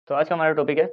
तो आज का हमारा टॉपिक है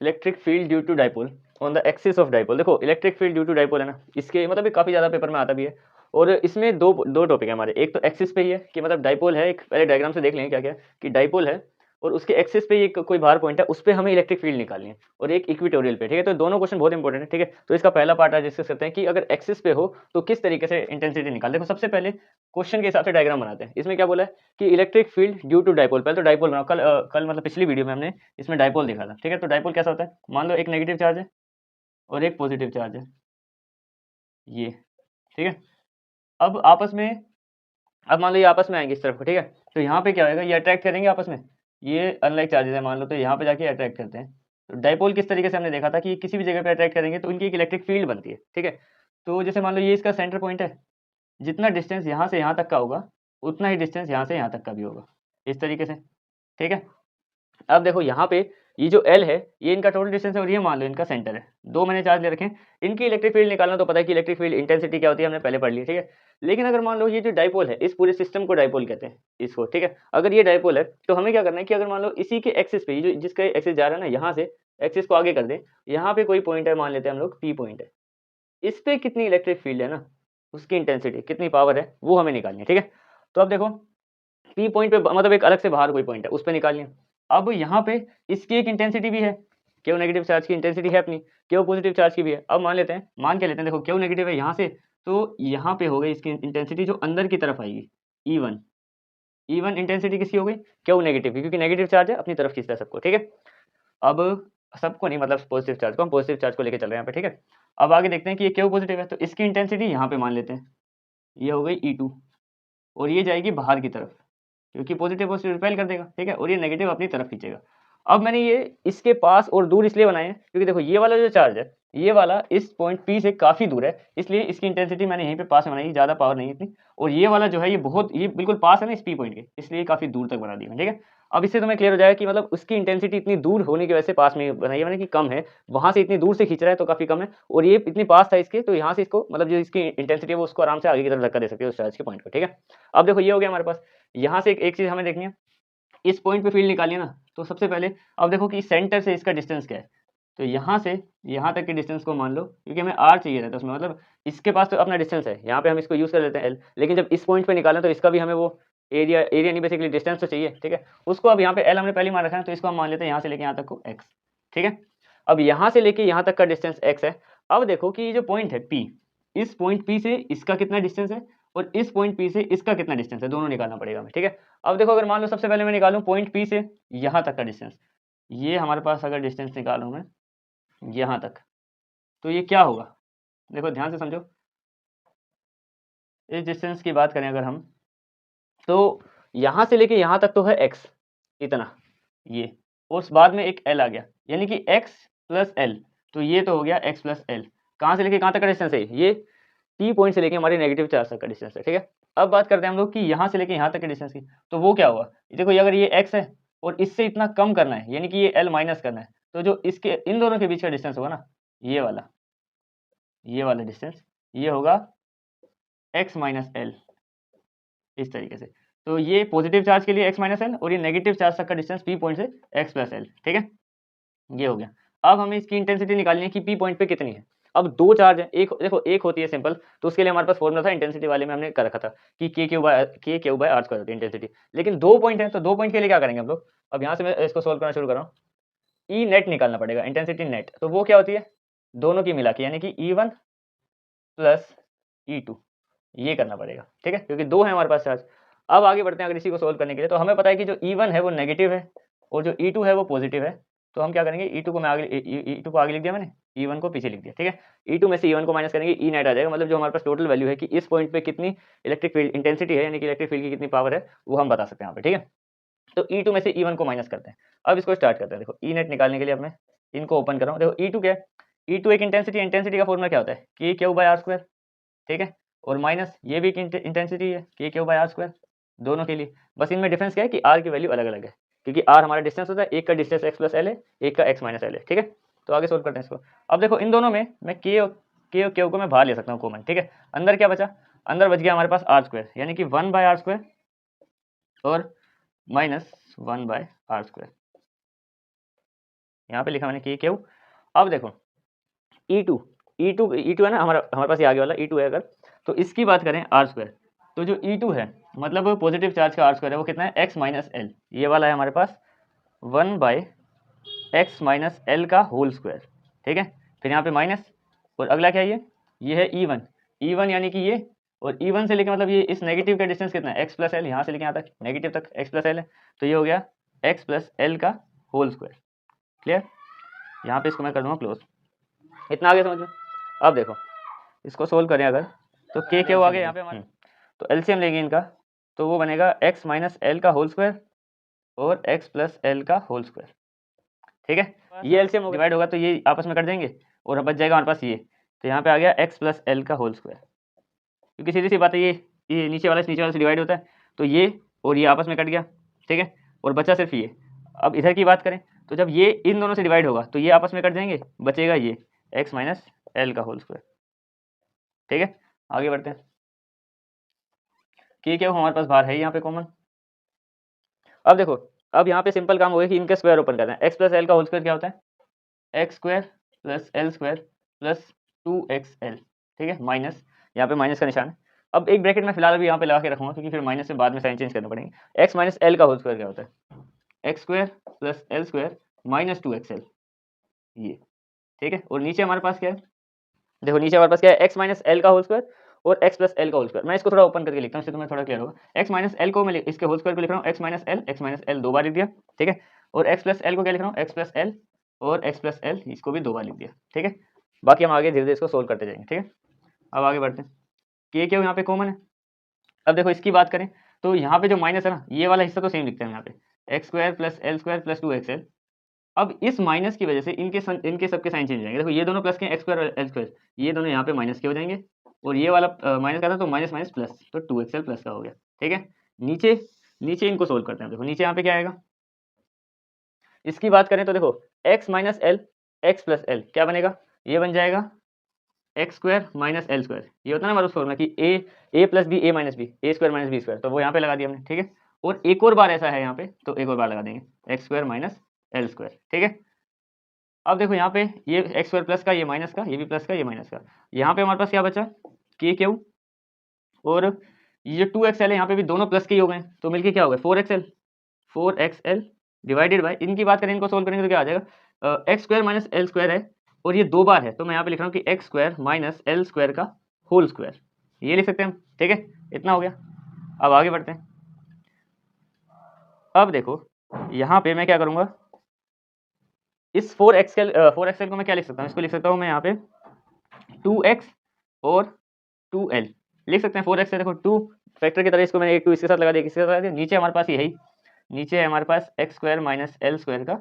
electric field due to dipole on the axis of dipole. देखो electric field due to dipole है ना, इसके मतलब ये काफ़ी ज़्यादा पेपर में आता भी है। और इसमें दो दो टॉपिक है हमारे। एक तो एक्सिस पे ही है कि मतलब डाइपोल है, एक पहले डायग्राम से देख लेंगे क्या क्या कि डाइपोल है, और उसके एक्सिस पे ये कोई भार पॉइंट है, उस पर हमें इलेक्ट्रिक फील्ड निकालनी है, और एक इक्वेटोरियल पे। ठीक है, तो दोनों क्वेश्चन बहुत इंपॉर्टेंट है। ठीक है, तो इसका पहला पार्ट आज डिस्कस करते हैं कि अगर एक्सिस पे हो तो किस तरीके से इंटेंसिटी निकाल। देखो सबसे पहले क्वेश्चन के हिसाब से डायग्राम बनाते हैं। इसमें क्या बोला है कि electric field due to dipole. पहले तो डाइपोल बनाओ। कल मतलब पिछली वीडियो में हमने इसमें डाइपोल देखा था। ठीक है, तो डाइपोल कैसा होता है, मान लो एक नेगेटिव चार्ज है और एक पॉजिटिव चार्ज है, ये। ठीक है, अब आपस में, अब मान लो ये आपस में आएंगे इस तरफ को। ठीक है, तो यहाँ पे क्या होगा, ये अट्रैक्ट करेंगे आपस में, ये अनलाइक चार्जेस है मान लो, तो यहाँ पे जाके अट्रैक्ट करते हैं। तो डाइपोल किस तरीके से हमने देखा था कि किसी भी जगह पे अट्रैक्ट करेंगे तो इनकी एक इलेक्ट्रिक फील्ड बनती है। ठीक है, तो जैसे मान लो ये इसका सेंटर पॉइंट है, जितना डिस्टेंस यहाँ से यहाँ तक का होगा उतना ही डिस्टेंस यहाँ से यहाँ तक का भी होगा, इस तरीके से। ठीक है, अब देखो यहाँ पे ये जो L है ये इनका टोटल डिस्टेंस है, और ये मान लो इनका सेंटर है। दो मैंने चार्ज ले रखे हैं, इनकी इलेक्ट्रिक फील्ड निकालना तो पता है कि इलेक्ट्रिक फील्ड इंटेंसिटी क्या होती है, हमने पहले पढ़ ली। ठीक है, लेकिन अगर मान लो ये जो डाइपोल है, इस पूरे सिस्टम को डाइपोल कहते हैं इसको। ठीक है, अगर ये डाइपोल है तो हमें क्या करना है कि अगर मान लो इसी के एक्सिस पे, ये जो जिसका एक्सिस जा रहा है ना, यहाँ से एक्सिस को आगे कर दें, यहाँ पे कोई पॉइंट है, मान लेते हैं हम लोग P पॉइंट है, इस पे कितनी इलेक्ट्रिक फील्ड है ना, उसकी इंटेंसिटी कितनी पावर है वो हमें निकालनी है। ठीक है, तो अब देखो P पॉइंट पे मतलब एक अलग से बाहर कोई पॉइंट है, उस पे निकालनी है। अब यहाँ पे इसकी एक इंटेंसिटी भी है, क्यू नेगेटिव चार्ज की इंटेंसिटी है अपनी, क्यू पॉजिटिव चार्ज की भी है। अब मान लेते हैं, मान के लेते हैं, देखो क्यू नेगेटिव है यहाँ से, तो यहाँ पे हो गई इसकी इंटेंसिटी जो अंदर की तरफ आएगी E1। E1 इंटेंसिटी किसकी हो गई, क्यू नेगेटिव की, क्योंकि नेगेटिव चार्ज है अपनी तरफ खींचता है सबको। ठीक है, अब सबको नहीं, मतलब पॉजिटिव चार्ज को, हम पॉजिटिव चार्ज को लेकर चल रहे हैं यहाँ पे। ठीक है, अब आगे देखते हैं कि ये क्यू पॉजिटिव है, तो इसकी इंटेंसिटी यहाँ पे मान लेते हैं, ये हो गई E2, और ये जाएगी बाहर की तरफ, क्योंकि पॉजिटिव पॉजिटिव रिपेल कर देगा। ठीक है, और ये नेगेटिव अपनी तरफ खींचेगा। अब मैंने ये इसके पास और दूर इसलिए बनाए हैं क्योंकि देखो ये वाला जो चार्ज है, ये वाला इस पॉइंट P से काफ़ी दूर है, इसलिए इसकी इंटेंसिटी मैंने यहीं पे पास में बनाई, ज़्यादा पावर नहीं है इतनी। और ये वाला जो है ये बिल्कुल पास है ना इस P पॉइंट के, इसलिए काफ़ी दूर तक बना दी मैंने। ठीक है, अब इससे तुम्हें क्लियर हो जाएगा कि मतलब उसकी इंटेंसिटी इतनी दूर होने की वजह से पास में बनाई है मैंने, कि कम है, वहाँ से इतनी दूर से खींच रहा है तो काफ़ी कम है, और ये इतनी पास था इसके, तो यहाँ से इसको मतलब जो इसकी इंटेंसिटी है वो उसको आराम से आगे की तरफ धक्का दे सकती है उस चार्ज के पॉइंट को। ठीक है, अब देखो ये हो गया हमारे पास। यहाँ से एक चीज़ हमें देखनी है, इस पॉइंट पे फील्ड निकालिए ना, तो सबसे पहले अब देखो कि सेंटर से इसका डिस्टेंस क्या है, तो यहाँ से यहाँ तक के डिस्टेंस को मान लो, क्योंकि हमें R चाहिए था, तो उसमें मतलब इसके पास तो अपना डिस्टेंस है, यहाँ पे हम इसको यूज़ कर लेते हैं L, लेकिन जब इस पॉइंट पे निकालें तो इसका भी हमें वो एरिया नहीं, बेसिकली डिस्टेंस तो चाहिए। ठीक है, उसको अब यहाँ पे L हमने पहले मान रखा है, तो इसको हम मान लेते हैं यहाँ से लेके यहाँ तक को x। ठीक है, अब यहाँ से लेके यहाँ तक का डिस्टेंस x है। अब देखो कि ये जो पॉइंट है P, इस पॉइंट P से इसका कितना डिस्टेंस है, और इस पॉइंट P से इसका कितना डिस्टेंस है, दोनों निकालना पड़ेगा हमें। ठीक है, अब देखो अगर मान लो सबसे पहले मैं निकालूं पॉइंट P से यहाँ तक का डिस्टेंस, ये हमारे पास अगर डिस्टेंस निकालूं मैं यहाँ तक, तो ये क्या होगा, देखो ध्यान से समझो। इस डिस्टेंस की बात करें अगर हम, तो यहाँ से लेके यहाँ तक तो है x इतना, ये, और उस बाद में एक L आ गया, यानी कि x प्लस L, तो ये तो हो गया x प्लस L। कहाँ से लेके कहाँ तक का डिस्टेंस है, ये P पॉइंट से लेके हमारे नेगेटिव चार्ज तक का डिस्टेंस है। ठीक है, अब बात करते हैं हम लोग कि यहाँ से लेके यहाँ तक के डिस्टेंस की, तो वो क्या हुआ, देखो ये अगर ये x है और इससे इतना कम करना है, यानी कि ये L माइनस करना है, तो जो इसके इन दोनों के बीच का डिस्टेंस होगा ना, ये वाला डिस्टेंस, ये होगा x माइनस L, इस तरीके से। तो ये पॉजिटिव चार्ज के लिए x माइनस L, और ये नेगेटिव चार्ज तक का डिस्टेंस P पॉइंट से x प्लस L। ठीक है, ये हो गया। अब हमें इसकी इंटेंसिटी निकालनी है कि P पॉइंट पे कितनी है। अब दो चार्ज है, एक देखो एक होती है सिंपल, तो उसके लिए हमारे पास फॉर्मूला था इंटेंसिटी वाले में, हमने कर रखा था कि k/r² होती है इंटेंसिटी। लेकिन दो पॉइंट है, तो दो पॉइंट के लिए क्या करेंगे हम लोग, अब यहाँ से मैं इसको सोल्व करना शुरू कर रहा हूँ। ई नेट निकालना पड़ेगा, इंटेंसिटी नेट, तो वो क्या होती है, दोनों की मिला के, यानी कि E1 प्लस E2, ये करना पड़ेगा। ठीक है, क्योंकि दो है हमारे पास चार्ज। अब आगे बढ़ते हैं, अगर इसी को सोल्व करने के लिए, तो हमें पता है कि जो E1 है वो नेगेटिव है और जो E2 है वो पॉजिटिव है। तो हम क्या करेंगे, E2 को मैं आगे E2 को आगे लिख दिया मैंने, E1 को पीछे लिख दिया। ठीक है, E2 में से E1 को माइनस करेंगे, E नेट आ जाएगा, मतलब जो हमारे पास टोटल वैल्यू है कि इस पॉइंट पे कितनी इलेक्ट्रिक फील्ड इंटेंसिटी है, यानी कि इलेक्ट्रिक फील्ड की कितनी पावर है, वो हम बता सकते हैं यहाँ पे। ठीक है, तो E2 में से E1 को माइनस करते हैं। अब इसको स्टार्ट करते हैं। देखो ई नेट निकालने के लिए अब मैं इनको ओपन कर रहा हूँ। देखो E2 क्या है, E2 एक इंटेंसिटी का फॉर्मूला क्या होता है, k/r²। ठीक है, और माइनस ये भी एक इंटेंसिटी है, k/r², दोनों के लिए। बस इनमें डिफरेंस क्या है कि r की वैल्यू अलग अलग है, क्योंकि r हमारा डिस्टेंस होता है, एक का डिस्टेंस x प्लस L है, एक का x माइनस L है। ठीक है, तो आगे सोल्व करते हैं इसको। अब देखो इन दोनों में मैं k को मैं बाहर ले सकता हूँ कॉमन। ठीक है, अंदर क्या बचा, अंदर बच गया हमारे पास r², यानी कि 1/r² और माइनस 1/r²। यहाँ पे लिखा मैंने के क्यू। अब देखो E2 है ना, हमारे पास ये आगे वाला E2 है अगर, तो इसकी बात करें आर स्क्वायर, तो जो E2 है मतलब पॉजिटिव चार्ज का आर स्क्वायर है वो कितना है, x माइनस एल, ये वाला है हमारे पास 1/x माइनस एल का होल स्क्वायर, ठीक है। फिर यहाँ पे माइनस, और अगला क्या है ये है E1 यानी कि ये, और E1 से लेके मतलब ये इस नेगेटिव का डिस्टेंस कितना है, x प्लस एल, यहाँ से लेके यहाँ तक नेगेटिव तक x प्लस एल है, तो ये हो गया x प्लस एल का होल स्क्वायर। क्लियर, यहाँ पे इसको मैं कर दूँगा क्लोज। इतना आगे समझ में। अब देखो इसको सोल्व करें अगर, तो के क्या हो आगे यहाँ पे हमारे, तो एलसीएम लेंगे इनका, तो वो बनेगा x माइनस एल का होल स्क्वायर और x प्लस एल का होल स्क्वायर, ठीक है। ये एलसीएम डिवाइड होगा तो ये आपस में कट जाएंगे और बच जाएगा हमारे पास ये, तो यहाँ पे आ गया x प्लस एल का होल स्क्वायर, क्योंकि सीधी सी बात है ये नीचे वाला से डिवाइड होता है, तो ये और ये आपस में कट गया, ठीक है, और बचा सिर्फ ये। अब इधर की बात करें तो जब ये इन दोनों से डिवाइड होगा तो ये आपस में कट जाएंगे, बचेगा ये x माइनस एल का होल स्क्वायर, ठीक है। आगे बढ़ते हैं, कि क्या हमारे पास बाहर है यहाँ पे कॉमन। अब देखो, अब यहाँ पे सिंपल काम हो गया कि इनके स्क्वायर ओपन करना है। x प्लस एल का होल स्क्वायर क्या होता है, x square plus L square plus 2xl, ठीक है, माइनस, यहाँ पे माइनस का निशान है। अब एक ब्रैकेट में फिलहाल अभी यहाँ पे लगा के रखूंगा, क्योंकि फिर माइनस से बाद में साइन चेंज करना पड़ेंगे। x माइनस एल का होल स्क्वायर क्या होता है, x square plus L square minus 2xl, ये, ठीक है। और नीचे हमारे पास क्या है, देखो नीचे हमारे पास क्या है, x माइनस एल का होल स्क्वायर और x प्लस एल का होल स्क्वायर। मैं इसको थोड़ा ओपन करके लिखता हूँ, इससे तुम्हें थोड़ा क्लियर होगा। x माइनस एल को मैं इसके होल स्क्वायर को लिख रहा हूँ x माइनस एल 2 बार लिख दिया, ठीक है। और x प्लस एल को क्या लिख रहा हूँ, x प्लस एल और x प्लस एल, इसको भी 2 बार लिख दिया, ठीक है। बाकी हम आगे धीरे धीरे इसको सोल्व करते जाएंगे, ठीक है। अब आगे बढ़ते हैं, के क्यों यहाँ पे कॉमन है। अब देखो इसकी बात करें तो यहाँ पे जो माइनस है ना, ये वाला हिस्सा तो सेम लिखते हैं यहाँ पे, x square plus L square plus 2xl। अब इस माइनस की वजह से इनके सबके साइन चेंज हो जाएंगे। देखो ये दोनों प्लस के एक्स स्क्वायर और एल स्क्वायर, ये दोनों यहाँ पे माइनस के हो जाएंगे, और ये वाला माइनस का था तो माइनस माइनस प्लस, तो 2xl प्लस का हो गया, ठीक है। नीचे इनको सोल्व करते हैं। देखो नीचे यहाँ पे क्या आएगा, इसकी बात करें तो देखो x minus L x plus L क्या बनेगा, ये बन जाएगा x square minus L square. ये होता है ना हमारा फॉर्मूला कि ए प्लस बी ए माइनस बी, ए स्क्वायर माइनस बी स्क्वायर, तो वो यहाँ पे लगा दिया हमने, ठीक है। और एक और बार ऐसा है यहाँ पे, तो एक और बार लगा देंगे x square minus L square, ठीक है। अब देखो यहाँ पे ये एक्स स्क्वायर प्लस का, ये माइनस का, ये भी प्लस का, ये माइनस का, यहाँ पे हमारे पास क्या बचा, के क्यू, और ये जो 2xl है यहाँ पे भी दोनों प्लस के ही हो गए, तो मिलके क्या हो गया 4xl डिवाइडेड बाय, इनकी बात करें, इनको सोल्व करेंगे तो क्या आ जाएगा, x square minus L square है और ये 2 बार है, तो मैं यहाँ पे लिख रहा हूँ कि x square minus L square का होल स्क्वायर, ये लिख सकते हैं हम, ठीक है। इतना हो गया। अब आगे बढ़ते हैं। अब देखो यहाँ पे मैं क्या करूँगा, इस 4xl को मैं क्या लिख सकता हूँ, इसको लिख सकता हूँ मैं यहाँ पे 2x और 2l लिख सकते हैं। 4x से देखो 2 फैक्टर की तरह, इसको मैंने एक 2 इसके साथ लगा दिया, किसके साथ लगा दिया, नीचे हमारे पास यही, नीचे है हमारे पास X square minus L square का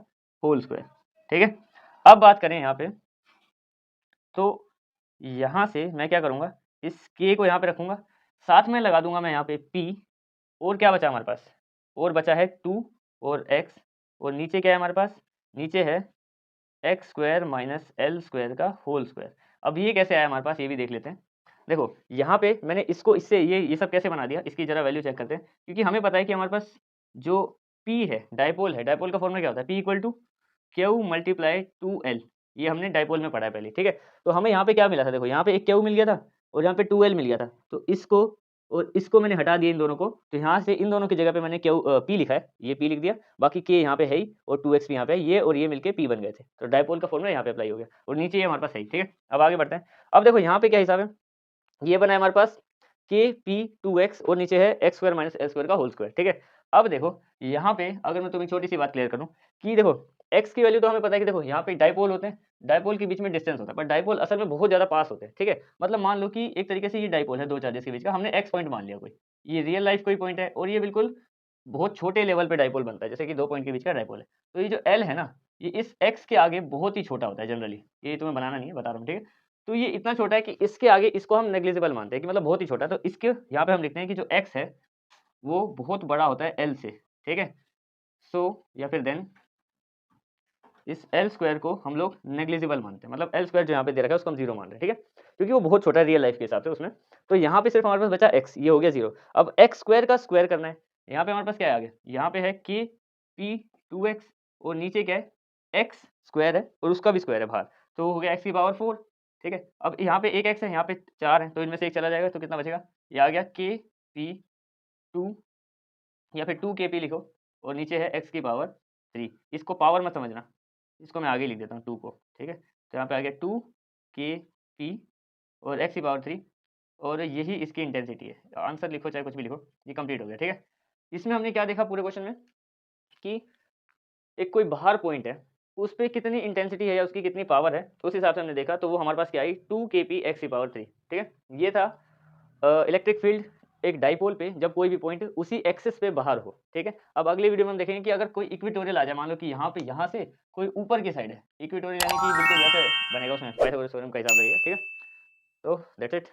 होल स्क्वायर, ठीक है। अब बात करें यहाँ पे, तो यहाँ से मैं क्या करूँगा, इस k को यहाँ पे रखूँगा, साथ में लगा दूंगा मैं यहाँ पे p, और क्या बचा हमारे पास, और बचा है 2 और x, और नीचे क्या है हमारे पास, नीचे है x square minus L square का होल स्क्वायर। अब ये कैसे आया हमारे पास, ये भी देख लेते हैं। देखो यहाँ पे मैंने इसको इससे ये सब कैसे बना दिया, इसकी जरा वैल्यू चेक करते हैं, क्योंकि हमें पता है कि हमारे पास जो P है, डाइपोल है, डाइपोल का फॉर्मूला क्या होता है, P equal to q multiply 2l, ये हमने डाइपोल में पढ़ा है पहले, ठीक है। तो हमें यहाँ पे क्या मिला था, देखो यहाँ पे एक क्यू मिल गया था और यहाँ पे 2l मिल गया था, तो इसको और इसको मैंने हटा दिया इन दोनों को, तो यहाँ से इन दोनों की जगह पे मैंने P लिखा है, ये P लिख दिया, बाकी K यहाँ पे है ही और 2x भी यहाँ पे है, ये और ये मिलके P बन गए थे, तो डाइपोल का फॉर्मूला यहाँ पे अप्लाई हो गया, और नीचे ये हमारे पास है, ठीक है। अब आगे बढ़ते हैं। अब देखो यहाँ पे क्या हिसाब है, ये बना है हमारे पास Kp2x और नीचे है x square minus L square का होल स्क्वायर, ठीक है। अब देखो यहाँ पे अगर मैं तुम्हें छोटी सी बात क्लियर करूँ कि देखो x की वैल्यू तो हमें पता है कि देखो यहाँ पे डाइपोल होते हैं, डाइपोल के बीच में डिस्टेंस होता है, पर डाइपोल असल में बहुत ज्यादा पास होते हैं, ठीक है। मतलब मान लो कि एक तरीके से ये डाइपोल है दो चार्जेस के बीच का, हमने x पॉइंट मान लिया कोई, ये रियल लाइफ कोई पॉइंट है, और ये बिल्कुल बहुत छोटे लेवल पे डाइपोल बनता है, जैसे कि 2 पॉइंट के बीच का डाइपोल है। तो ये जो l है ना, ये इस x के आगे बहुत ही छोटा होता है जनरली, ये तुम्हें बनाना नहीं है, बता रहा हूँ, ठीक है। तो ये इतना छोटा है कि इसके आगे इसको हम नेग्लिजिबल मानते हैं, कि मतलब बहुत ही छोटा है, तो इसके यहाँ पे हम लिखते हैं कि जो x है वो बहुत बड़ा होता है l से, ठीक है। सो या फिर देन इस एल स्क्वायर को हम लोग नेग्लिजिबल मानते हैं, मतलब एल स्क्वायर जो यहाँ पे दे रखा है उसको हम 0 मान रहे हैं, ठीक है, क्योंकि वो बहुत छोटा है रियल लाइफ के हिसाब से उसमें। तो यहाँ पे सिर्फ हमारे पास बचा x, ये हो गया 0। अब एक्स स्क्वायर का स्क्वायर करना है, यहाँ पे हमारे पास क्या है आगे, यहाँ पे है k p 2x और नीचे क्या है एक्स स्क्वायर है और उसका भी स्क्वायर है बाहर, तो हो गया एक्स की पावर 4, ठीक है। अब यहाँ पे एक एक्स है, यहाँ पे 4 है, तो इनमें से एक चला जाएगा तो कितना बचेगा? ये आ गया के पी 2 या फिर 2 kp लिखो और नीचे है x की पावर 3। इसको पावर मत समझना, इसको मैं आगे लिख देता हूँ 2 को, ठीक है। तो यहाँ पे आ गया 2 kp और x की पावर 3 और यही इसकी इंटेंसिटी है। आंसर लिखो चाहे कुछ भी लिखो, ये कंप्लीट हो गया, ठीक है। इसमें हमने क्या देखा पूरे क्वेश्चन में कि एक कोई बाहर पॉइंट है, उस पे कितनी इंटेंसिटी है या उसकी कितनी पावर है, तो उस हिसाब से हमने देखा, तो वो हमारे पास क्या आई 2 kp x की पावर 3, ठीक है। ये था इलेक्ट्रिक फील्ड एक डाइपोल पे जब कोई भी पॉइंट उसी एक्सिस पे बाहर हो, ठीक है। अब अगले वीडियो में हम देखेंगे कि अगर कोई इक्वेटोरियल आ जाए, मान लो कि यहाँ पे यहाँ से कोई ऊपर की साइड है, इक्वेटोरियल यानी कि बिल्कुल वैसे बनेगा, उसमें पाइथागोरस थ्योरम का हिसाब लगेगा, ठीक है। तो दैट्स इट।